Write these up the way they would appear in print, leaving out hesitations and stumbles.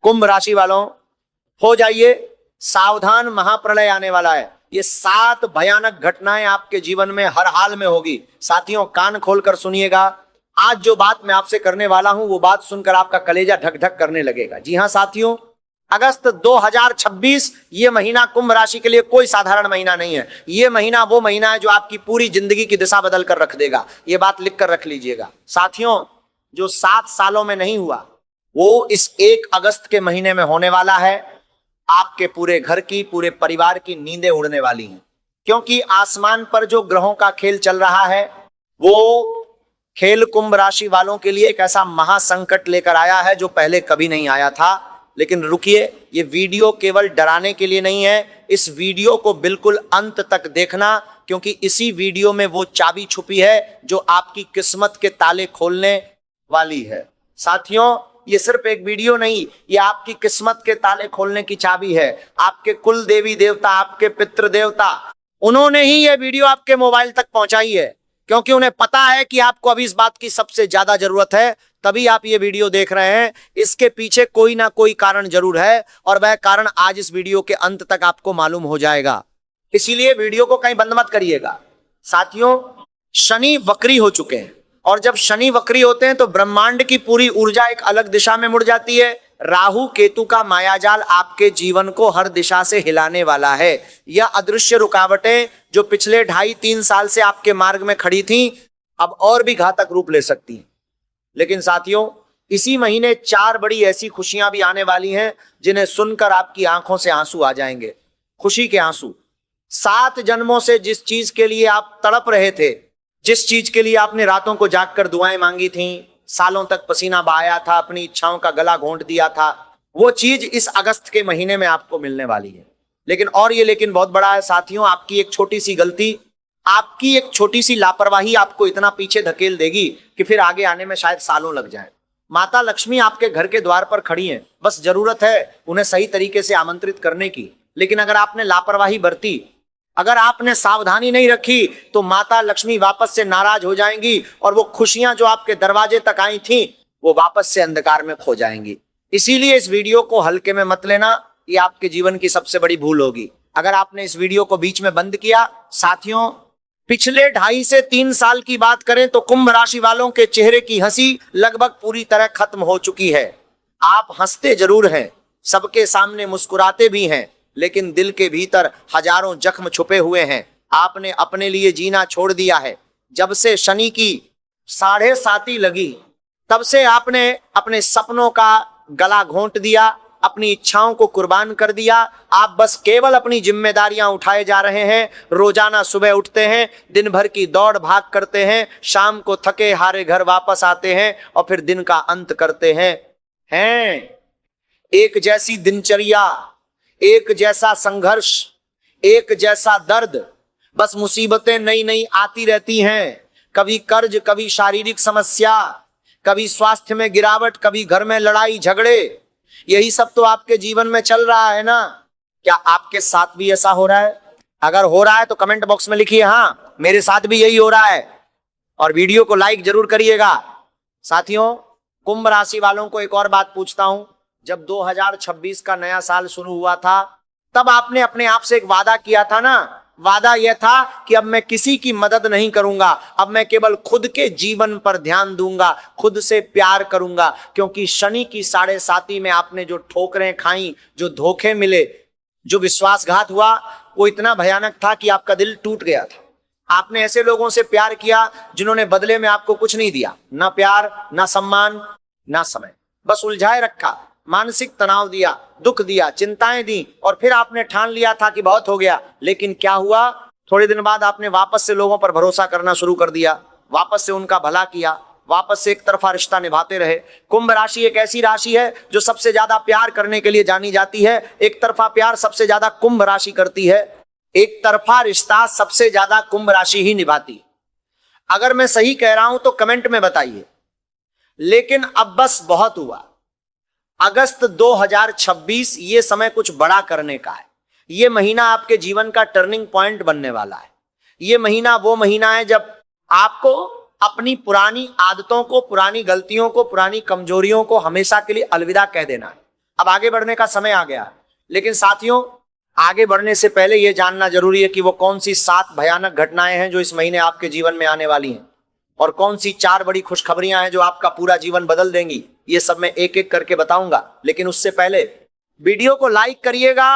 कुंभ राशि वालों, हो जाइए सावधान, महाप्रलय आने वाला है। ये 7 भयानक घटनाएं आपके जीवन में हर हाल में होगी। साथियों, कान खोलकर सुनिएगा। आज जो बात मैं आपसे करने वाला हूं, वो बात सुनकर आपका कलेजा ढक ढक करने लगेगा। जी हां साथियों, अगस्त 2026 ये महीना कुंभ राशि के लिए कोई साधारण महीना नहीं है। ये महीना वो महीना है जो आपकी पूरी जिंदगी की दिशा बदल कर रख देगा। ये बात लिख कर रख लीजिएगा। साथियों, जो 7 सालों में नहीं हुआ वो इस 1 अगस्त के महीने में होने वाला है। आपके पूरे घर की, पूरे परिवार की नींदें उड़ने वाली हैं, क्योंकि आसमान पर जो ग्रहों का खेल चल रहा है वो खेल कुंभ राशि वालों के लिए एक ऐसा महासंकट लेकर आया है जो पहले कभी नहीं आया था। लेकिन रुकिए, ये वीडियो केवल डराने के लिए नहीं है। इस वीडियो को बिल्कुल अंत तक देखना, क्योंकि इसी वीडियो में वो चाबी छुपी है जो आपकी किस्मत के ताले खोलने वाली है। साथियों, ये सिर्फ एक वीडियो नहीं, ये आपकी किस्मत के ताले खोलने की चाबी है। आपके कुल देवी देवता, आपके पितृ देवता, उन्होंने ही ये वीडियो आपके मोबाइल तक पहुंचाई है, क्योंकि उन्हें पता है कि आपको अभी इस बात की सबसे ज्यादा जरूरत है। तभी आप ये वीडियो देख रहे हैं। इसके पीछे कोई ना कोई कारण जरूर है, और वह कारण आज इस वीडियो के अंत तक आपको मालूम हो जाएगा। इसीलिए वीडियो को कहीं बंद मत करिएगा। साथियों, शनि वक्री हो चुके हैं, और जब शनि वक्री होते हैं तो ब्रह्मांड की पूरी ऊर्जा एक अलग दिशा में मुड़ जाती है। राहु केतु का मायाजाल आपके जीवन को हर दिशा से हिलाने वाला है। यह अदृश्य रुकावटें जो पिछले 2.5-3 साल से आपके मार्ग में खड़ी थीं, अब और भी घातक रूप ले सकती हैं। लेकिन साथियों, इसी महीने 4 बड़ी ऐसी खुशियां भी आने वाली हैं जिन्हें सुनकर आपकी आंखों से आंसू आ जाएंगे, खुशी के आंसू। 7 जन्मों से जिस चीज के लिए आप तड़प रहे थे, जिस चीज के लिए आपने रातों को जागकर दुआएं मांगी थीं, सालों तक पसीना बहाया था, अपनी इच्छाओं का गला घोंट दिया था, वो चीज इस अगस्त के महीने में आपको मिलने वाली है। लेकिन बहुत बड़ा है साथियों। आपकी एक छोटी सी गलती, आपकी एक छोटी सी लापरवाही आपको इतना पीछे धकेल देगी कि फिर आगे आने में शायद सालों लग जाए। माता लक्ष्मी आपके घर के द्वार पर खड़ी हैं, बस जरूरत है उन्हें सही तरीके से आमंत्रित करने की। लेकिन अगर आपने लापरवाही बरती, अगर आपने सावधानी नहीं रखी, तो माता लक्ष्मी वापस से नाराज हो जाएंगी, और वो खुशियां जो आपके दरवाजे तक आई थी वो वापस से अंधकार में खो जाएंगी। इसीलिए इस वीडियो को हल्के में मत लेना, ये आपके जीवन की सबसे बड़ी भूल होगी अगर आपने इस वीडियो को बीच में बंद किया। साथियों, पिछले 2.5 से 3 साल की बात करें तो कुंभ राशि वालों के चेहरे की हंसी लगभग पूरी तरह खत्म हो चुकी है। आप हंसते जरूर हैं, सबके सामने मुस्कुराते भी हैं, लेकिन दिल के भीतर हजारों जख्म छुपे हुए हैं। आपने अपने लिए जीना छोड़ दिया है। जब से शनि की 7.5 लगी, तब से आपने अपने सपनों का गला घोंट दिया, अपनी इच्छाओं को कुर्बान कर दिया। आप बस केवल अपनी जिम्मेदारियां उठाए जा रहे हैं। रोजाना सुबह उठते हैं, दिन भर की दौड़ भाग करते हैं, शाम को थके हारे घर वापस आते हैं, और फिर दिन का अंत करते हैं। एक जैसी दिनचर्या, एक जैसा संघर्ष, एक जैसा दर्द, बस मुसीबतें नई नई आती रहती हैं। कभी कर्ज, कभी शारीरिक समस्या, कभी स्वास्थ्य में गिरावट, कभी घर में लड़ाई झगड़े। यही सब तो आपके जीवन में चल रहा है ना। क्या आपके साथ भी ऐसा हो रहा है? अगर हो रहा है तो कमेंट बॉक्स में लिखिए हाँ, मेरे साथ भी यही हो रहा है, और वीडियो को लाइक जरूर करिएगा। साथियों, कुंभ राशि वालों को एक और बात पूछता हूं। जब 2026 का नया साल शुरू हुआ था, तब आपने अपने आप से एक वादा किया था ना। वादा यह था कि अब मैं किसी की मदद नहीं करूंगा, अब मैं केवल खुद के जीवन पर ध्यान दूंगा, खुद से प्यार करूंगा। क्योंकि शनि की 7.5 में आपने जो ठोकरें खाई, जो धोखे मिले, जो विश्वासघात हुआ, वो इतना भयानक था कि आपका दिल टूट गया था। आपने ऐसे लोगों से प्यार किया जिन्होंने बदले में आपको कुछ नहीं दिया, ना प्यार, ना सम्मान, ना समय, बस उलझाए रखा, मानसिक तनाव दिया, दुख दिया, चिंताएं दी, और फिर आपने ठान लिया था कि बहुत हो गया। लेकिन क्या हुआ? थोड़े दिन बाद आपने वापस से लोगों पर भरोसा करना शुरू कर दिया, वापस से उनका भला किया, वापस से एक तरफा रिश्ता निभाते रहे। कुंभ राशि एक ऐसी राशि है जो सबसे ज्यादा प्यार करने के लिए जानी जाती है। एक तरफा प्यार सबसे ज्यादा कुंभ राशि करती है, एक तरफा रिश्ता सबसे ज्यादा कुंभ राशि ही निभाती। अगर मैं सही कह रहा हूं तो कमेंट में बताइए। लेकिन अब बस बहुत हुआ। अगस्त 2026 ये समय कुछ बड़ा करने का है। ये महीना आपके जीवन का टर्निंग पॉइंट बनने वाला है। ये महीना वो महीना है जब आपको अपनी पुरानी आदतों को, पुरानी गलतियों को, पुरानी कमजोरियों को हमेशा के लिए अलविदा कह देना है। अब आगे बढ़ने का समय आ गया। लेकिन साथियों, आगे बढ़ने से पहले यह जानना जरूरी है कि वो कौन सी 7 भयानक घटनाएं हैं जो इस महीने आपके जीवन में आने वाली हैं, और कौन सी 4 बड़ी खुशखबरियां हैं जो आपका पूरा जीवन बदल देंगी। ये सब मैं एक एक करके बताऊंगा। लेकिन उससे पहले वीडियो को लाइक करिएगा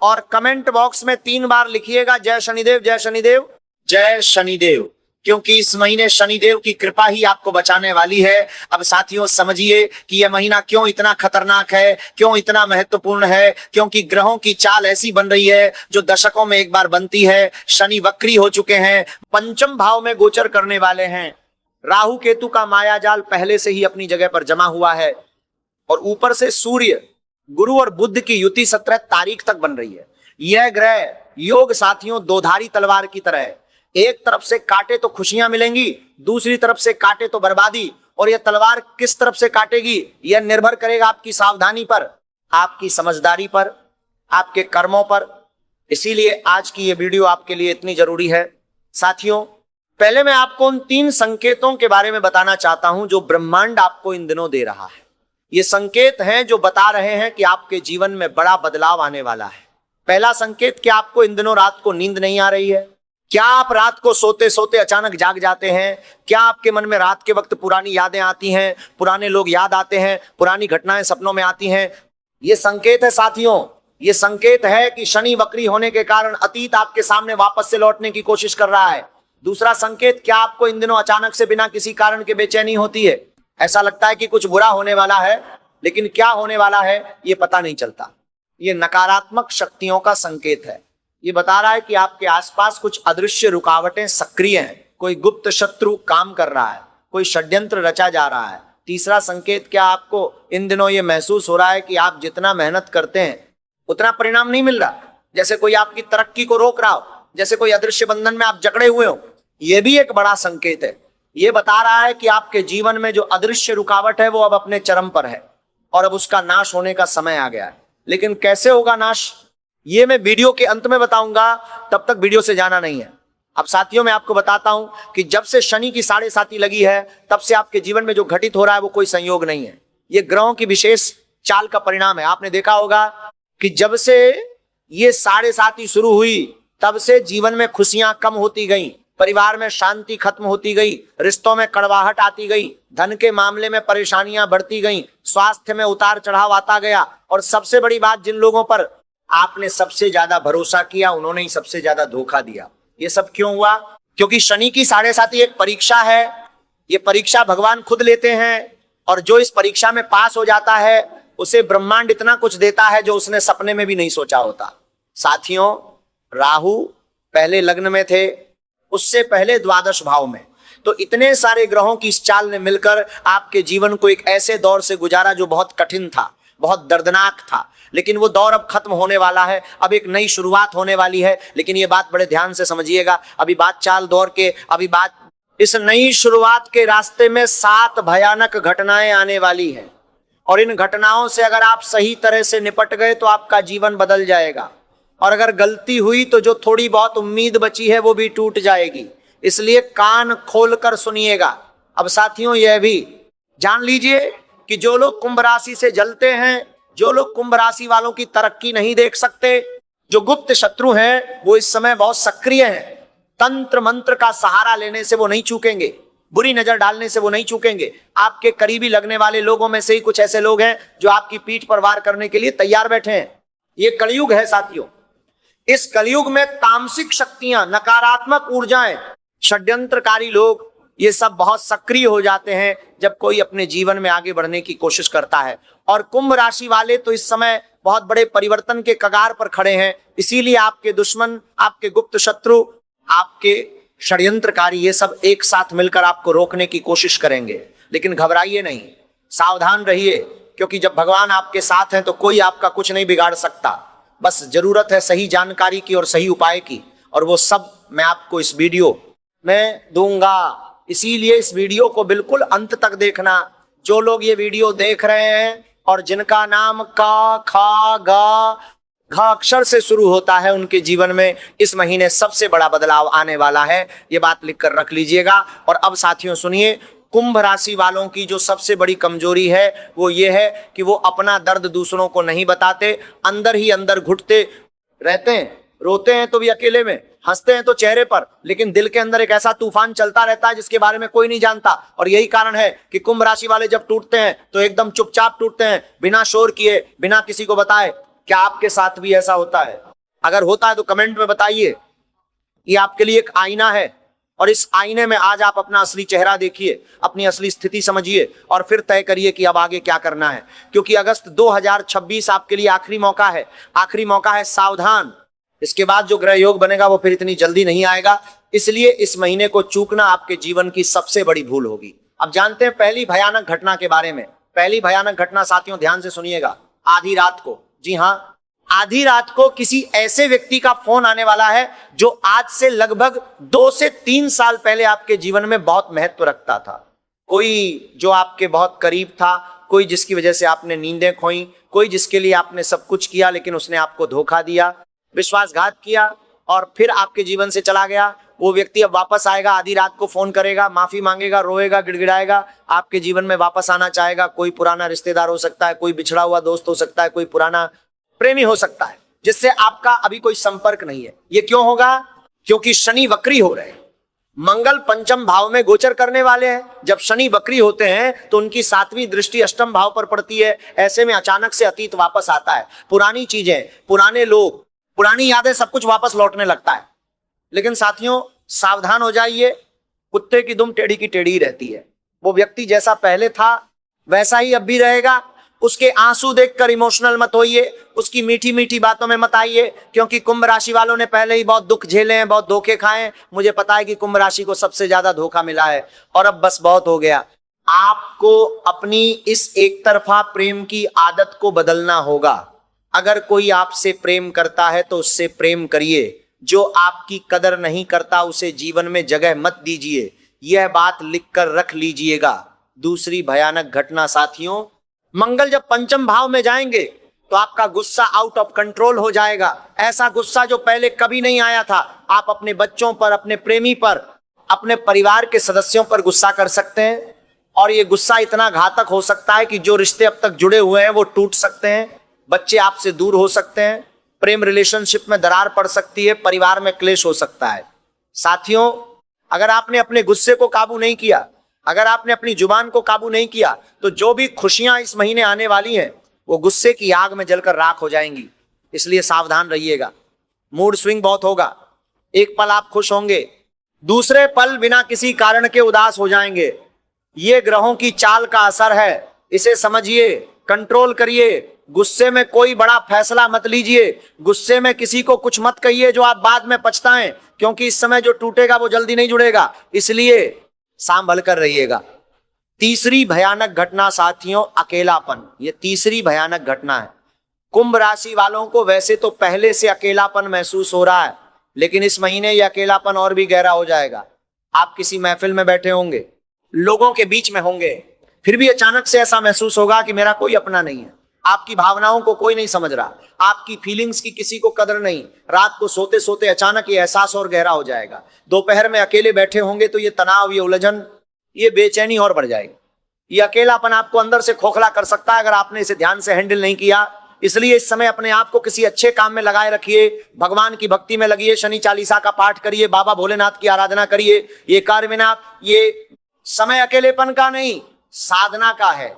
और कमेंट बॉक्स में 3 बार लिखिएगा जय शनिदेव, जय शनिदेव, जय शनिदेव, क्योंकि इस महीने शनिदेव की कृपा ही आपको बचाने वाली है। अब साथियों समझिए कि यह महीना क्यों इतना खतरनाक है, क्यों इतना महत्वपूर्ण है। क्योंकि ग्रहों की चाल ऐसी बन रही है जो दशकों में एक बार बनती है। शनि वक्री हो चुके हैं, पंचम भाव में गोचर करने वाले हैं। राहु केतु का मायाजाल पहले से ही अपनी जगह पर जमा हुआ है, और ऊपर से सूर्य, गुरु और बुध की युति 17 तारीख तक बन रही है। यह ग्रह योग साथियों दोधारी तलवार की तरह है। एक तरफ से काटे तो खुशियां मिलेंगी, दूसरी तरफ से काटे तो बर्बादी। और यह तलवार किस तरफ से काटेगी यह निर्भर करेगा आपकी सावधानी पर, आपकी समझदारी पर, आपके कर्मों पर। इसीलिए आज की यह वीडियो आपके लिए इतनी जरूरी है। साथियों, पहले मैं आपको उन 3 संकेतों के बारे में बताना चाहता हूं जो ब्रह्मांड आपको इन दिनों दे रहा है। ये संकेत हैं जो बता रहे हैं कि आपके जीवन में बड़ा बदलाव आने वाला है। पहला संकेत, क्या आपको इन दिनों रात को नींद नहीं आ रही है? क्या आप रात को सोते सोते अचानक जाग जाते हैं? क्या आपके मन में रात के वक्त पुरानी यादें आती हैं, पुराने लोग याद आते हैं, पुरानी घटनाएं सपनों में आती हैं? ये संकेत है साथियों, ये संकेत है कि शनि वक्री होने के कारण अतीत आपके सामने वापस से लौटने की कोशिश कर रहा है। दूसरा संकेत, क्या आपको इन दिनों अचानक से बिना किसी कारण के बेचैनी होती है? ऐसा लगता है कि कुछ बुरा होने वाला है, लेकिन क्या होने वाला है ये पता नहीं चलता। ये नकारात्मक शक्तियों का संकेत है। ये बता रहा है कि आपके आसपास कुछ अदृश्य रुकावटें सक्रिय हैं, कोई गुप्त शत्रु काम कर रहा है, कोई षड्यंत्र रचा जा रहा है। तीसरा संकेत, क्या आपको इन दिनों ये महसूस हो रहा है कि आप जितना मेहनत करते हैं उतना परिणाम नहीं मिल रहा, जैसे कोई आपकी तरक्की को रोक रहा हो, जैसे कोई अदृश्य बंधन में आप जकड़े हुए हो? यह भी एक बड़ा संकेत है। यह बता रहा है कि आपके जीवन में जो अदृश्य रुकावट है वो अब अपने चरम पर है और अब उसका नाश होने का समय आ गया है। लेकिन कैसे होगा नाश, ये मैं वीडियो के अंत में बताऊंगा, तब तक वीडियो से जाना नहीं है। अब साथियों, मैं आपको बताता हूं कि जब से शनि की 7.5 लगी है तब से आपके जीवन में जो घटित हो रहा है वो कोई संयोग नहीं है, ये ग्रहों की विशेष चाल का परिणाम है। आपने देखा होगा कि जब से ये 7.5 शुरू हुई तब से जीवन में खुशियां कम होती गई, परिवार में शांति खत्म होती गई, रिश्तों में कड़वाहट आती गई, धन के मामले में परेशानियां बढ़ती गई, स्वास्थ्य में उतार चढ़ाव आता गया, और सबसे बड़ी बात, जिन लोगों पर आपने सबसे ज्यादा भरोसा किया उन्होंने ही सबसे ज्यादा धोखा दिया। ये सब क्यों हुआ? क्योंकि शनि की 7.5 एक परीक्षा है। ये परीक्षा भगवान खुद लेते हैं, और जो इस परीक्षा में पास हो जाता है उसे ब्रह्मांड इतना कुछ देता है जो उसने सपने में भी नहीं सोचा होता। साथियों, राहु पहले लग्न में थे, उससे पहले द्वादश भाव में, तो इतने सारे ग्रहों की इस चाल ने मिलकर आपके जीवन को एक ऐसे दौर से गुजारा जो बहुत कठिन था, बहुत दर्दनाक था। लेकिन वो दौर अब खत्म होने वाला है, अब एक नई शुरुआत होने वाली है। लेकिन ये बात बड़े ध्यान से समझिएगा, अभी बात चाल दौर के, अभी बात इस नई शुरुआत के रास्ते में 7 भयानक घटनाएं आने वाली है, और इन घटनाओं से अगर आप सही तरह से निपट गए तो आपका जीवन बदल जाएगा, और अगर गलती हुई तो जो थोड़ी बहुत उम्मीद बची है वो भी टूट जाएगी। इसलिए कान खोलकर सुनिएगा। अब साथियों, यह भी जान लीजिए कि जो लोग कुंभ राशि से जलते हैं, जो लोग कुंभ राशि वालों की तरक्की नहीं देख सकते, जो गुप्त शत्रु हैं, वो इस समय बहुत सक्रिय हैं। तंत्र मंत्र का सहारा लेने से वो नहीं चूकेंगे, बुरी नजर डालने से वो नहीं चूकेंगे। आपके करीबी लगने वाले लोगों में से ही कुछ ऐसे लोग हैं जो आपकी पीठ पर वार करने के लिए तैयार बैठे हैं। ये कलयुग है साथियों। इस कलयुग में तामसिक शक्तियां, नकारात्मक ऊर्जाएं, षड्यंत्रकारी लोग, ये सब बहुत सक्रिय हो जाते हैं जब कोई अपने जीवन में आगे बढ़ने की कोशिश करता है। और कुंभ राशि वाले तो इस समय बहुत बड़े परिवर्तन के कगार पर खड़े हैं। इसीलिए आपके दुश्मन, आपके गुप्त शत्रु, आपके षड्यंत्रकारी, ये सब एक साथ मिलकर आपको रोकने की कोशिश करेंगे। लेकिन घबराइए नहीं, सावधान रहिए, क्योंकि जब भगवान आपके साथ हैं तो कोई आपका कुछ नहीं बिगाड़ सकता। बस जरूरत है सही जानकारी की और सही उपाय की, और वो सब मैं आपको इस वीडियो में दूंगा। इसीलिए इस वीडियो को बिल्कुल अंत तक देखना। जो लोग ये वीडियो देख रहे हैं और जिनका नाम का, खा, गा, घ अक्षर से शुरू होता है, उनके जीवन में इस महीने सबसे बड़ा बदलाव आने वाला है। ये बात लिखकर रख लीजिएगा। और अब साथियों सुनिए, कुंभ राशि वालों की जो सबसे बड़ी कमजोरी है वो ये है कि वो अपना दर्द दूसरों को नहीं बताते, अंदर ही अंदर घुटते रहते हैं। रोते हैं तो भी अकेले में, हंसते हैं तो चेहरे पर, लेकिन दिल के अंदर एक ऐसा तूफान चलता रहता है जिसके बारे में कोई नहीं जानता। और यही कारण है कि कुंभ राशि वाले जब टूटते हैं तो एकदम चुपचाप टूटते हैं, बिना शोर किए, बिना किसी को बताए। क्या आपके साथ भी ऐसा होता है? अगर होता है तो कमेंट में बताइए। ये आपके लिए एक आईना है और इस आईने में आज आप अपना असली चेहरा देखिए, अपनी असली स्थिति समझिए और फिर तय करिए कि अब आगे क्या करना है। क्योंकि अगस्त 2026 आपके लिए आखिरी मौका है, आखिरी मौका है। सावधान, इसके बाद जो ग्रह योग बनेगा वो फिर इतनी जल्दी नहीं आएगा, इसलिए इस महीने को चूकना आपके जीवन की सबसे बड़ी भूल होगी। अब जानते हैं पहली भयानक घटना के बारे में। पहली भयानक घटना साथियों ध्यान से सुनिएगा। आधी रात को, जी हाँ, आधी रात को किसी ऐसे व्यक्ति का फोन आने वाला है जो आज से लगभग 2 से 3 साल पहले आपके जीवन में बहुत महत्व रखता था। कोई जो आपके बहुत करीब था, कोई जिसकी वजह से आपने नींदें खोई, कोई जिसके लिए आपने सब कुछ किया लेकिन उसने आपको धोखा दिया, विश्वासघात किया और फिर आपके जीवन से चला गया। वो व्यक्ति अब वापस आएगा, आधी रात को फोन करेगा, माफी मांगेगा, रोएगा, गिड़गिड़ाएगा, आपके जीवन में वापस आना चाहेगा। कोई पुराना रिश्तेदार हो सकता है, कोई बिछड़ा हुआ दोस्त हो सकता है, कोई पुराना प्रेमी हो सकता है जिससे आपका अभी कोई संपर्क नहीं है। ये क्यों होगा? क्योंकि शनि वक्री हो रहे हैं, मंगल पंचम भाव में गोचर करने वाले हैं। जब शनि वक्री होते हैं तो उनकी 7वीं दृष्टि अष्टम भाव पर पड़ती है। ऐसे में अचानक से अतीत वापस आता है, पुरानी चीजें, पुराने लोग, पुरानी यादें, सब कुछ वापस लौटने लगता है। लेकिन साथियों सावधान हो जाइए, कुत्ते की दुम टेढ़ी की टेढ़ी ही रहती है। वो व्यक्ति जैसा पहले था वैसा ही अब भी रहेगा। उसके आंसू देखकर इमोशनल मत होइए, उसकी मीठी मीठी बातों में मत आइए, क्योंकि कुंभ राशि वालों ने पहले ही बहुत दुख झेले हैं, बहुत धोखे खाए हैं। मुझे पता है कि कुंभ राशि को सबसे ज्यादा धोखा मिला है और अब बस बहुत हो गया। आपको अपनी इस एक तरफा प्रेम की आदत को बदलना होगा। अगर कोई आपसे प्रेम करता है तो उससे प्रेम करिए, जो आपकी कदर नहीं करता उसे जीवन में जगह मत दीजिए। यह बात लिखकर रख लीजिएगा। दूसरी भयानक घटना साथियों, मंगल जब पंचम भाव में जाएंगे तो आपका गुस्सा आउट ऑफ कंट्रोल हो जाएगा। ऐसा गुस्सा जो पहले कभी नहीं आया था। आप अपने बच्चों पर, अपने प्रेमी पर, अपने परिवार के सदस्यों पर गुस्सा कर सकते हैं और ये गुस्सा इतना घातक हो सकता है कि जो रिश्ते अब तक जुड़े हुए हैं वो टूट सकते हैं, बच्चे आपसे दूर हो सकते हैं, प्रेम रिलेशनशिप में दरार पड़ सकती है, परिवार में क्लेश हो सकता है। साथियों अगर आपने अपने गुस्से को काबू नहीं किया, अगर आपने अपनी जुबान को काबू नहीं किया तो जो भी खुशियां इस महीने आने वाली हैं वो गुस्से की आग में जलकर राख हो जाएंगी। इसलिए सावधान रहिएगा। मूड स्विंग बहुत होगा। एक पल आप खुश होंगे, दूसरे पल बिना किसी कारण के उदास हो जाएंगे। ये ग्रहों की चाल का असर है, इसे समझिए, कंट्रोल करिए। गुस्से में कोई बड़ा फैसला मत लीजिए, गुस्से में किसी को कुछ मत कहिए जो आप बाद में पछताएं, क्योंकि इस समय जो टूटेगा वो जल्दी नहीं जुड़ेगा। इसलिए संभल कर रहिएगा। तीसरी भयानक घटना साथियों, अकेलापन। ये तीसरी भयानक घटना है। कुंभ राशि वालों को वैसे तो पहले से अकेलापन महसूस हो रहा है, लेकिन इस महीने ये अकेलापन और भी गहरा हो जाएगा। आप किसी महफिल में बैठे होंगे, लोगों के बीच में होंगे, फिर भी अचानक से ऐसा महसूस होगा कि मेरा कोई अपना नहीं है। आपकी भावनाओं को कोई नहीं समझ रहा, आपकी फीलिंग्स की किसी को कदर नहीं। रात को सोते सोते अचानक ये एहसास और गहरा हो जाएगा। दोपहर में अकेले बैठे होंगे तो ये तनाव, ये उलझन, ये बेचैनी और बढ़ जाएगी। ये अकेलापन आपको अंदर से खोखला कर सकता है अगर आपने इसे ध्यान से हैंडल नहीं किया। इसलिए इस समय अपने आप को किसी अच्छे काम में लगाए रखिए, भगवान की भक्ति में लगिए, शनि चालीसा का पाठ करिए, बाबा भोलेनाथ की आराधना करिए। ये कार्य में ना, ये समय अकेलेपन का नहीं, साधना का है।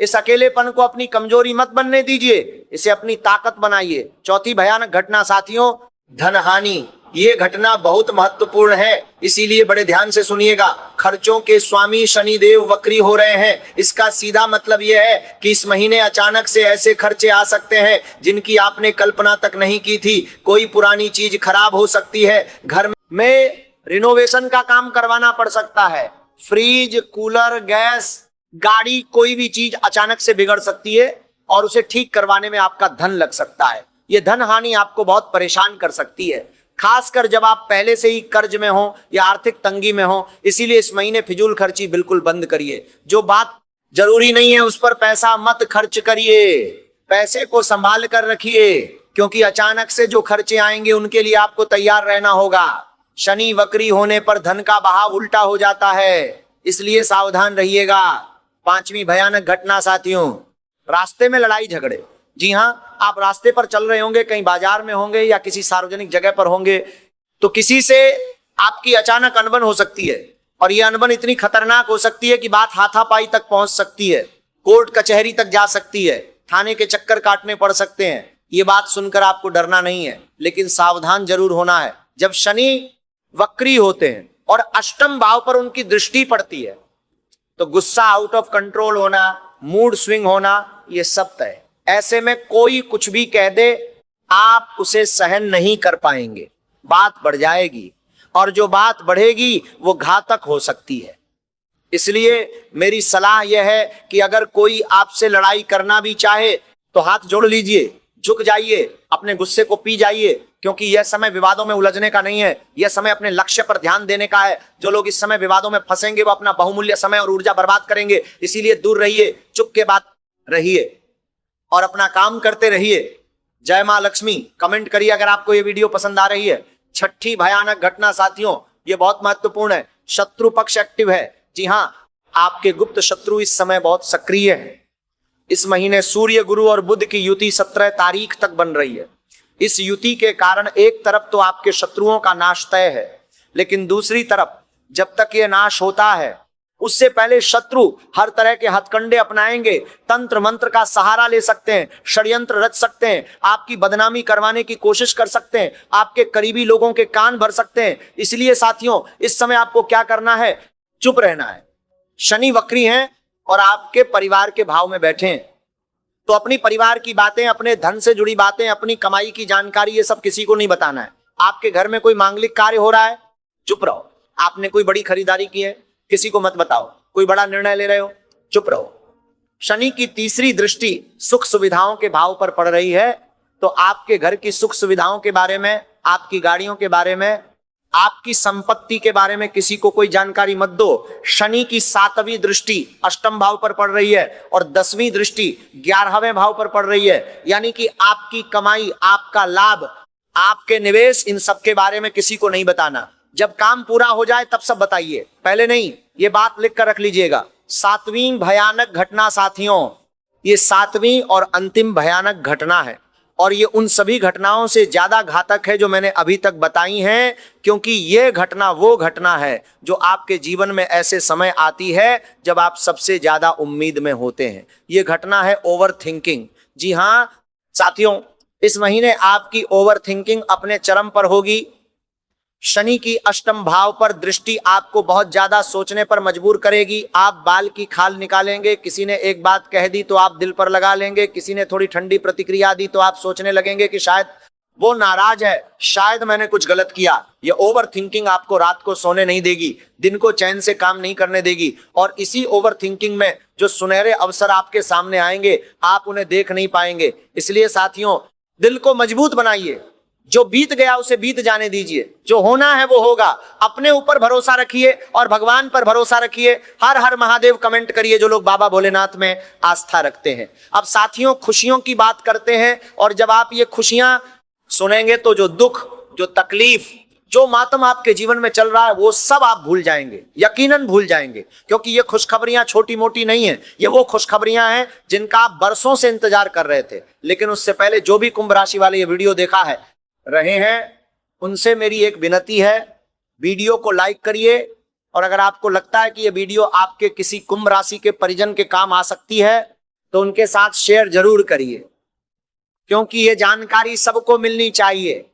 इस अकेलेपन को अपनी कमजोरी मत बनने दीजिए, इसे अपनी ताकत बनाइए। चौथी भयानक घटना साथियों, धन हानि। ये घटना बहुत महत्वपूर्ण है, इसीलिए बड़े ध्यान से सुनिएगा। खर्चों के स्वामी शनिदेव वक्री हो रहे हैं। इसका सीधा मतलब यह है कि इस महीने अचानक से ऐसे खर्चे आ सकते हैं जिनकी आपने कल्पना तक नहीं की थी। कोई पुरानी चीज खराब हो सकती है, घर में रिनोवेशन का काम करवाना पड़ सकता है, फ्रिज, कूलर, गैस, गाड़ी, कोई भी चीज अचानक से बिगड़ सकती है और उसे ठीक करवाने में आपका धन लग सकता है। यह धन हानि आपको बहुत परेशान कर सकती है, खासकर जब आप पहले से ही कर्ज में हो या आर्थिक तंगी में हो। इसीलिए इस महीने फिजूल खर्ची बिल्कुल बंद करिए। जो बात जरूरी नहीं है उस पर पैसा मत खर्च करिए, पैसे को संभाल कर रखिए, क्योंकि अचानक से जो खर्चे आएंगे उनके लिए आपको तैयार रहना होगा। शनि वक्री होने पर धन का बहाव उल्टा हो जाता है, इसलिए सावधान रहिएगा। पांचवी भयानक घटना साथियों, रास्ते में लड़ाई झगड़े। जी हाँ, आप रास्ते पर चल रहे होंगे, कहीं बाजार में होंगे या किसी सार्वजनिक जगह पर होंगे, तो किसी से आपकी अचानक अनबन हो सकती है और यह अनबन इतनी खतरनाक हो सकती है कि बात हाथापाई तक पहुंच सकती है, कोर्ट कचहरी तक जा सकती है, थाने के चक्कर काटने पड़ सकते हैं। ये बात सुनकर आपको डरना नहीं है, लेकिन सावधान जरूर होना है। जब शनि वक्री होते हैं और अष्टम भाव पर उनकी दृष्टि पड़ती है तो गुस्सा आउट ऑफ कंट्रोल होना, मूड स्विंग होना, ये सब तय। ऐसे में कोई कुछ भी कह दे, आप उसे सहन नहीं कर पाएंगे, बात बढ़ जाएगी और जो बात बढ़ेगी वो घातक हो सकती है। इसलिए मेरी सलाह यह है कि अगर कोई आपसे लड़ाई करना भी चाहे तो हाथ जोड़ लीजिए, झुक जाइए, अपने गुस्से को पी जाइए, क्योंकि यह समय विवादों में उलझने का नहीं है, यह समय अपने लक्ष्य पर ध्यान देने का है। जो लोग इस समय विवादों में फंसेंगे वो अपना बहुमूल्य समय और ऊर्जा बर्बाद करेंगे। इसीलिए दूर रहिए, चुप के बात रहिए और अपना काम करते रहिए। जय मां लक्ष्मी। कमेंट करिए अगर आपको ये वीडियो पसंद आ रही है। छठी भयानक घटना साथियों, ये बहुत महत्वपूर्ण है। शत्रु पक्ष एक्टिव है। जी हाँ, आपके गुप्त शत्रु इस समय बहुत सक्रिय है। इस महीने सूर्य, गुरु और बुध की युति 17 तारीख तक बन रही है। इस युति के कारण एक तरफ तो आपके शत्रुओं का नाश तय है, लेकिन दूसरी तरफ जब तक ये नाश होता है उससे पहले शत्रु हर तरह के हथकंडे अपनाएंगे, तंत्र मंत्र का सहारा ले सकते हैं, षड्यंत्र रच सकते हैं, आपकी बदनामी करवाने की कोशिश कर सकते हैं, आपके करीबी लोगों के कान भर सकते हैं। इसलिए साथियों, इस समय आपको क्या करना है? चुप रहना है। शनि वक्री हैं और आपके परिवार के भाव में बैठे हैं, तो अपनी परिवार की बातें, अपने धन से जुड़ी बातें, अपनी कमाई की जानकारी, ये सब किसी को नहीं बताना है। आपके घर में कोई मांगलिक कार्य हो रहा है, चुप रहो। आपने कोई बड़ी खरीदारी की है, किसी को मत बताओ। कोई बड़ा निर्णय ले रहे हो, चुप रहो। शनि की तीसरी दृष्टि सुख सुविधाओं के भाव पर पड़ रही है, तो आपके घर की सुख सुविधाओं के बारे में, आपकी गाड़ियों के बारे में, आपकी संपत्ति के बारे में किसी को कोई जानकारी मत दो। शनि की 7वीं दृष्टि अष्टम भाव पर पड़ रही है और 10वीं दृष्टि 11वें भाव पर पड़ रही है। यानी कि आपकी कमाई, आपका लाभ, आपके निवेश, इन सब के बारे में किसी को नहीं बताना। जब काम पूरा हो जाए तब सब बताइए, पहले नहीं। ये बात लिख कर रख लीजिएगा। 7वीं भयानक घटना साथियों, ये 7वीं और अंतिम भयानक घटना है और ये उन सभी घटनाओं से ज्यादा घातक है जो मैंने अभी तक बताई हैं, क्योंकि ये घटना वो घटना है जो आपके जीवन में ऐसे समय आती है जब आप सबसे ज्यादा उम्मीद में होते हैं। ये घटना है ओवर थिंकिंग। जी हाँ साथियों, इस महीने आपकी ओवर थिंकिंग अपने चरम पर होगी। शनि की अष्टम भाव पर दृष्टि आपको बहुत ज्यादा सोचने पर मजबूर करेगी। आप बाल की खाल निकालेंगे, किसी ने एक बात कह दी तो आप दिल पर लगा लेंगे, किसी ने थोड़ी ठंडी प्रतिक्रिया दी तो आप सोचने लगेंगे कि शायद वो नाराज है, शायद मैंने कुछ गलत किया। ये ओवर थिंकिंग आपको रात को सोने नहीं देगी, दिन को चैन से काम नहीं करने देगी और इसी ओवर थिंकिंग में जो सुनहरे अवसर आपके सामने आएंगे आप उन्हें देख नहीं पाएंगे। इसलिए साथियों, दिल को मजबूत बनाइए। जो बीत गया उसे बीत जाने दीजिए, जो होना है वो होगा। अपने ऊपर भरोसा रखिए और भगवान पर भरोसा रखिए। हर हर महादेव कमेंट करिए जो लोग बाबा भोलेनाथ में आस्था रखते हैं। अब साथियों, खुशियों की बात करते हैं और जब आप ये खुशियां सुनेंगे तो जो दुख, जो तकलीफ, जो मातम आपके जीवन में चल रहा है वो सब आप भूल जाएंगे, यकीनन भूल जाएंगे, क्योंकि ये खुशखबरियां छोटी मोटी नहीं है। ये वो खुशखबरियां हैं जिनका आप बरसों से इंतजार कर रहे थे। लेकिन उससे पहले जो भी कुंभ राशि वाले ये वीडियो देखा है रहे हैं, उनसे मेरी एक विनती है, वीडियो को लाइक करिए और अगर आपको लगता है कि ये वीडियो आपके किसी कुंभ राशि के परिजन के काम आ सकती है तो उनके साथ शेयर जरूर करिए, क्योंकि ये जानकारी सबको मिलनी चाहिए।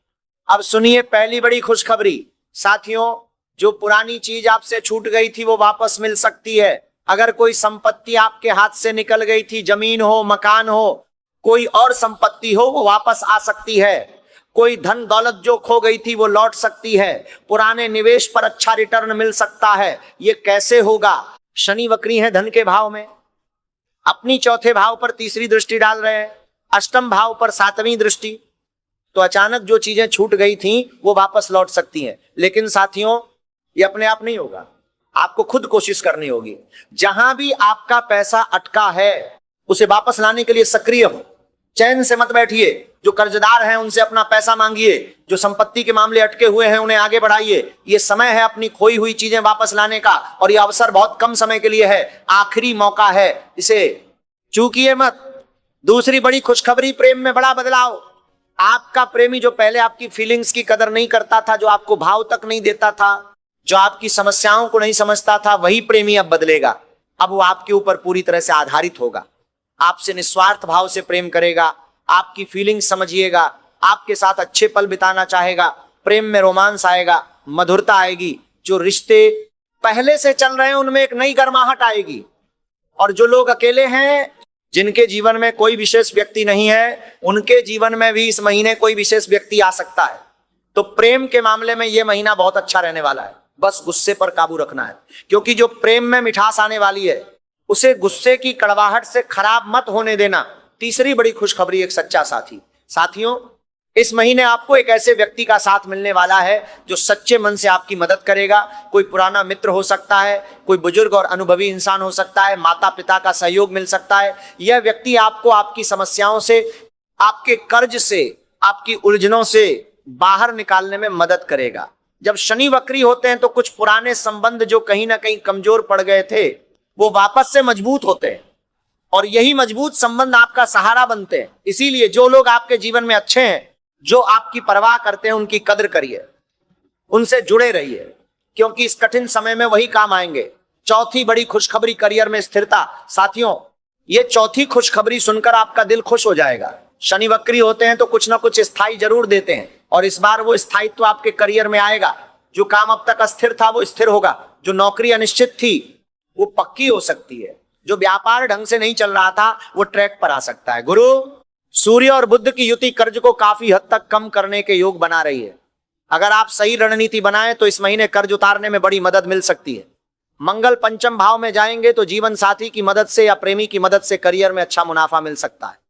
अब सुनिए पहली बड़ी खुशखबरी साथियों, जो पुरानी चीज आपसे छूट गई थी वो वापस मिल सकती है। अगर कोई संपत्ति आपके हाथ से निकल गई थी, जमीन हो, मकान हो, कोई और संपत्ति हो, वो वापस आ सकती है। कोई धन दौलत जो खो गई थी वो लौट सकती है। पुराने निवेश पर अच्छा रिटर्न मिल सकता है। ये कैसे होगा? शनि वक्री है धन के भाव में, अपनी चौथे भाव पर तीसरी दृष्टि डाल रहे हैं, अष्टम भाव पर 7वीं दृष्टि। तो अचानक जो चीजें छूट गई थी वो वापस लौट सकती हैं। लेकिन साथियों, ये अपने आप नहीं होगा, आपको खुद कोशिश करनी होगी। जहां भी आपका पैसा अटका है उसे वापस लाने के लिए सक्रिय हो। चैन से मत बैठिए। जो कर्जदार हैं उनसे अपना पैसा मांगिए, जो संपत्ति के मामले अटके हुए हैं उन्हें आगे बढ़ाइए। ये समय है अपनी खोई हुई चीजें वापस लाने का, और ये अवसर बहुत कम समय के लिए है, आखिरी मौका है, इसे चूकिए मत। दूसरी बड़ी खुशखबरी, प्रेम में बड़ा बदलाव। आपका प्रेमी जो पहले आपकी फीलिंग्स की कदर नहीं करता था, जो आपको भाव तक नहीं देता था, जो आपकी समस्याओं को नहीं समझता था, वही प्रेमी अब बदलेगा। अब वो आपके ऊपर पूरी तरह से आधारित होगा, आपसे निस्वार्थ भाव से प्रेम करेगा, आपकी फीलिंग्स समझिएगा, आपके साथ अच्छे पल बिताना चाहेगा। प्रेम में रोमांस आएगा, मधुरता आएगी। जो रिश्ते पहले से चल रहे हैं उनमें एक नई गर्माहट आएगी। और जो लोग अकेले हैं, जिनके जीवन में कोई विशेष व्यक्ति नहीं है, उनके जीवन में भी इस महीने कोई विशेष व्यक्ति आ सकता है। तो प्रेम के मामले में यह महीना बहुत अच्छा रहने वाला है। बस गुस्से पर काबू रखना है, क्योंकि जो प्रेम में मिठास आने वाली है उसे गुस्से की कड़वाहट से खराब मत होने देना। तीसरी बड़ी खुशखबरी, एक सच्चा साथी। साथियों, इस महीने आपको एक ऐसे व्यक्ति का साथ मिलने वाला है जो सच्चे मन से आपकी मदद करेगा। कोई पुराना मित्र हो सकता है, कोई बुजुर्ग और अनुभवी इंसान हो सकता है, माता पिता का सहयोग मिल सकता है। यह व्यक्ति आपको आपकी समस्याओं से, आपके कर्ज से, आपकी उलझनों से बाहर निकालने में मदद करेगा। जब शनि वक्री होते हैं तो कुछ पुराने संबंध जो कहीं ना कहीं कमजोर पड़ गए थे वो वापस से मजबूत होते हैं, और यही मजबूत संबंध आपका सहारा बनते हैं। इसीलिए जो लोग आपके जीवन में अच्छे हैं, जो आपकी परवाह करते हैं, उनकी कदर करिए, उनसे जुड़े रहिए, क्योंकि इस कठिन समय में वही काम आएंगे। चौथी बड़ी खुशखबरी, करियर में स्थिरता। साथियों, ये चौथी खुशखबरी सुनकर आपका दिल खुश हो जाएगा। शनि वक्री होते हैं तो कुछ ना कुछ स्थायी जरूर देते हैं, और इस बार वो स्थायित्व आपके करियर में आएगा। जो काम अब तक अस्थिर था वो स्थिर होगा, जो नौकरी अनिश्चित थी वो पक्की हो सकती है, जो व्यापार ढंग से नहीं चल रहा था वो ट्रैक पर आ सकता है। गुरु, सूर्य और बुध की युति कर्ज को काफी हद तक कम करने के योग बना रही है। अगर आप सही रणनीति बनाएं तो इस महीने कर्ज उतारने में बड़ी मदद मिल सकती है। मंगल पंचम भाव में जाएंगे तो जीवन साथी की मदद से या प्रेमी की मदद से करियर में अच्छा मुनाफा मिल सकता है।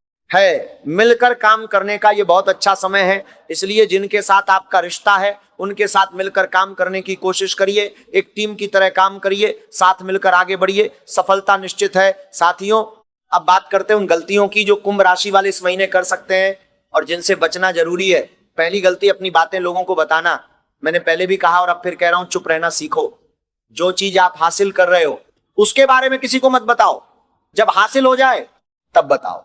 मिलकर काम करने का ये बहुत अच्छा समय है, इसलिए जिनके साथ आपका रिश्ता है उनके साथ मिलकर काम करने की कोशिश करिए। एक टीम की तरह काम करिए, साथ मिलकर आगे बढ़िए, सफलता निश्चित है। साथियों, अब बात करते हैं उन गलतियों की जो कुंभ राशि वाले इस महीने कर सकते हैं और जिनसे बचना जरूरी है। पहली गलती, अपनी बातें लोगों को बताना। मैंने पहले भी कहा और अब फिर कह रहा हूं, चुप रहना सीखो। जो चीज आप हासिल कर रहे हो उसके बारे में किसी को मत बताओ, जब हासिल हो जाए तब बताओ,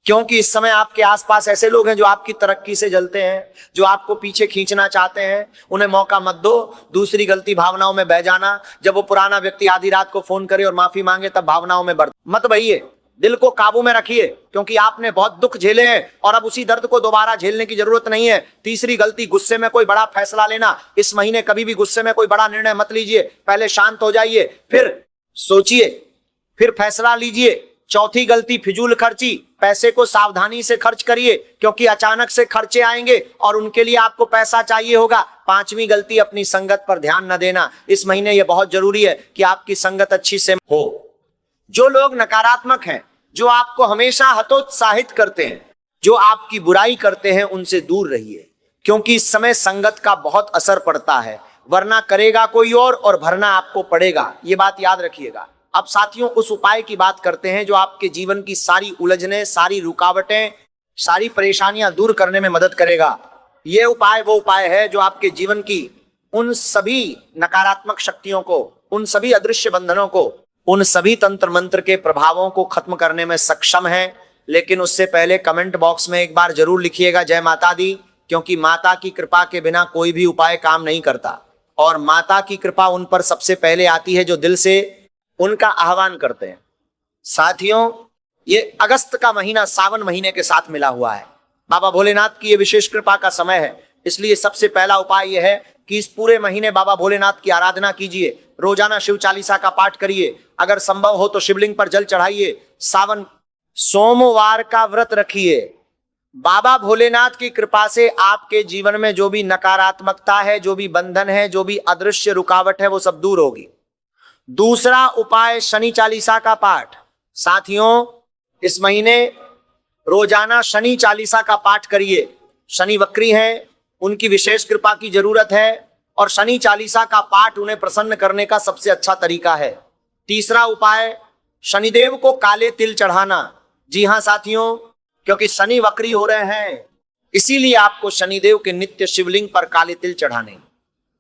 क्योंकि इस समय आपके आसपास ऐसे लोग हैं जो आपकी तरक्की से जलते हैं, जो आपको पीछे खींचना चाहते हैं। उन्हें मौका मत दो। दूसरी गलती, भावनाओं में बह जाना। जब वो पुराना व्यक्ति आधी रात को फोन करे और माफी मांगे तब भावनाओं में मत बहिए। दिल को काबू में रखिए, क्योंकि आपने बहुत दुख झेले हैं और अब उसी दर्द को दोबारा झेलने की जरूरत नहीं है। तीसरी गलती, गुस्से में कोई बड़ा फैसला लेना। इस महीने कभी भी गुस्से में कोई बड़ा निर्णय मत लीजिए, पहले शांत हो जाइए, फिर सोचिए, फिर फैसला लीजिए। चौथी गलती, फिजूल खर्ची। पैसे को सावधानी से खर्च करिए, क्योंकि अचानक से खर्चे आएंगे और उनके लिए आपको पैसा चाहिए होगा। पांचवी गलती, अपनी संगत पर ध्यान न देना। इस महीने यह बहुत जरूरी है कि आपकी संगत अच्छी से हो। जो लोग नकारात्मक हैं, जो आपको हमेशा हतोत्साहित करते हैं, जो आपकी बुराई करते हैं, उनसे दूर रहिए, क्योंकि इस समय संगत का बहुत असर पड़ता है। वरना करेगा कोई और भरना आपको पड़ेगा। ये बात याद रखिएगा। अब साथियों, उस उपाय की बात करते हैं जो आपके जीवन की सारी उलझनें, सारी रुकावटें, सारी परेशानियां दूर करने में मदद करेगा। यह उपाय वो उपाय है जो आपके जीवन की उन सभी नकारात्मक शक्तियों को, उन सभी अदृश्य बंधनों को, उन सभी तंत्र मंत्र के प्रभावों को खत्म करने में सक्षम है। लेकिन उससे पहले कमेंट बॉक्स में एक बार जरूर लिखिएगा जय माता दी, क्योंकि माता की कृपा के बिना कोई भी उपाय काम नहीं करता, और माता की कृपा उन पर सबसे पहले आती है जो दिल से उनका आह्वान करते हैं। साथियों, ये अगस्त का महीना सावन महीने के साथ मिला हुआ है। बाबा भोलेनाथ की ये विशेष कृपा का समय है, इसलिए सबसे पहला उपाय यह है कि इस पूरे महीने बाबा भोलेनाथ की आराधना कीजिए। रोजाना शिव चालीसा का पाठ करिए, अगर संभव हो तो शिवलिंग पर जल चढ़ाइए। सावन सोमवार का व्रत रखिए। बाबा भोलेनाथ की कृपा से आपके जीवन में जो भी नकारात्मकता है, जो भी बंधन है, जो भी अदृश्य रुकावट है, वो सब दूर होगी। दूसरा उपाय, शनि चालीसा का पाठ। साथियों, इस महीने रोजाना शनि चालीसा का पाठ करिए। शनि वक्री हैं, उनकी विशेष कृपा की जरूरत है, और शनि चालीसा का पाठ उन्हें प्रसन्न करने का सबसे अच्छा तरीका है। तीसरा उपाय, शनिदेव को काले तिल चढ़ाना। जी हां साथियों, क्योंकि शनि वक्री हो रहे हैं। इसीलिए आपको शनिदेव के नित्य शिवलिंग पर काले तिल चढ़ाने,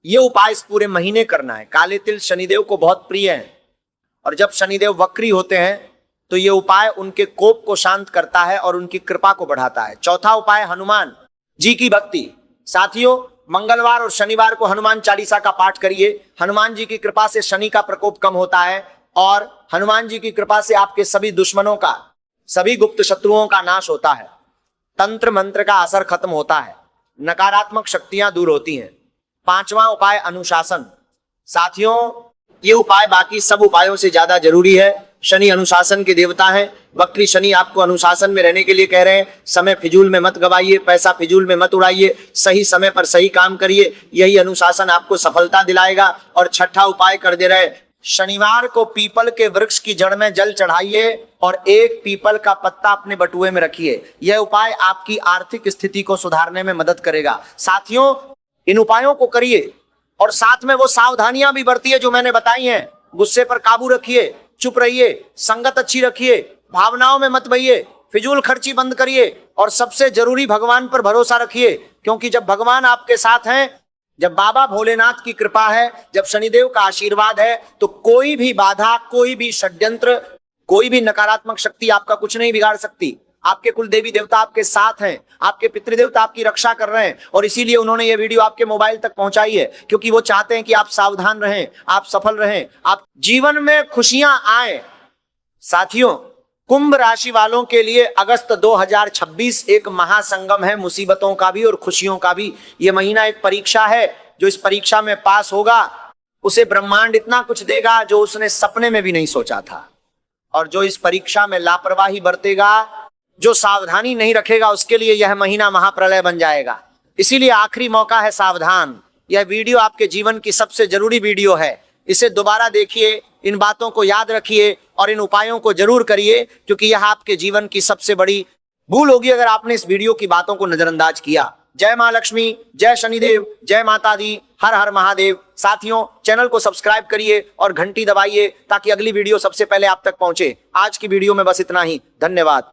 ये उपाय इस पूरे महीने करना है। काले तिल शनिदेव को बहुत प्रिय है, और जब शनिदेव वक्री होते हैं तो ये उपाय उनके कोप को शांत करता है और उनकी कृपा को बढ़ाता है। चौथा उपाय, हनुमान जी की भक्ति। साथियों, मंगलवार और शनिवार को हनुमान चालीसा का पाठ करिए। हनुमान जी की कृपा से शनि का प्रकोप कम होता है, और हनुमान जी की कृपा से आपके सभी दुश्मनों का, सभी गुप्त शत्रुओं का नाश होता है, तंत्र मंत्र का असर खत्म होता है, नकारात्मक शक्तियां दूर होती हैं। पांचवा उपाय, अनुशासन। साथियों, ये उपाय बाकी सब उपायों से ज्यादा जरूरी है। शनि अनुशासन के देवता हैं। वक्री शनि आपको अनुशासन में रहने के लिए कह रहे हैं। समय फिजूल में मत गवाइए, पैसा फिजूल में मत उड़ाइए, सही समय पर सही काम करिए, यही अनुशासन आपको सफलता दिलाएगा। और छठा उपाय कर दे रहे, शनिवार को पीपल के वृक्ष की जड़ में जल चढ़ाइए और एक पीपल का पत्ता अपने बटुए में रखिए। यह उपाय आपकी आर्थिक स्थिति को सुधारने में मदद करेगा। साथियों, इन उपायों को करिए और साथ में वो सावधानियां भी बरतिए जो मैंने बताई हैं। गुस्से पर काबू रखिए, चुप रहिए, संगत अच्छी रखिए, भावनाओं में मत बहिए, फिजूल खर्ची बंद करिए, और सबसे जरूरी भगवान पर भरोसा रखिए। क्योंकि जब भगवान आपके साथ हैं, जब बाबा भोलेनाथ की कृपा है, जब शनिदेव का आशीर्वाद है, तो कोई भी बाधा, कोई भी षड्यंत्र, कोई भी नकारात्मक शक्ति आपका कुछ नहीं बिगाड़ सकती। आपके कुल देवी देवता आपके साथ हैं, आपके पितृदेवता आपकी रक्षा कर रहे हैं, और इसीलिए उन्होंने ये वीडियो आपके मोबाइल तक पहुंचाई है, क्योंकि वो चाहते हैं कि आप सावधान रहें, आप सफल रहें, आप जीवन में खुशियां आए। साथियों, कुंभ राशि वालों के लिए अगस्त 2026 एक महासंगम है, मुसीबतों का भी और खुशियों का भी। ये महीना एक परीक्षा है। जो इस परीक्षा में पास होगा उसे ब्रह्मांड इतना कुछ देगा जो उसने सपने में भी नहीं सोचा था, और जो इस परीक्षा में लापरवाही बरतेगा, जो सावधानी नहीं रखेगा, उसके लिए यह महीना महाप्रलय बन जाएगा। इसीलिए आखिरी मौका है, सावधान। यह वीडियो आपके जीवन की सबसे जरूरी वीडियो है। इसे दोबारा देखिए, इन बातों को याद रखिए और इन उपायों को जरूर करिए, क्योंकि यह आपके जीवन की सबसे बड़ी भूल होगी अगर आपने इस वीडियो की बातों को नजरअंदाज किया। जय मां लक्ष्मी, जय शनिदेव, जय माता दी, हर हर महादेव। साथियों, चैनल को सब्सक्राइब करिए और घंटी दबाइए ताकि अगली वीडियो सबसे पहले आप तक पहुंचे। आज की वीडियो में बस इतना ही। धन्यवाद।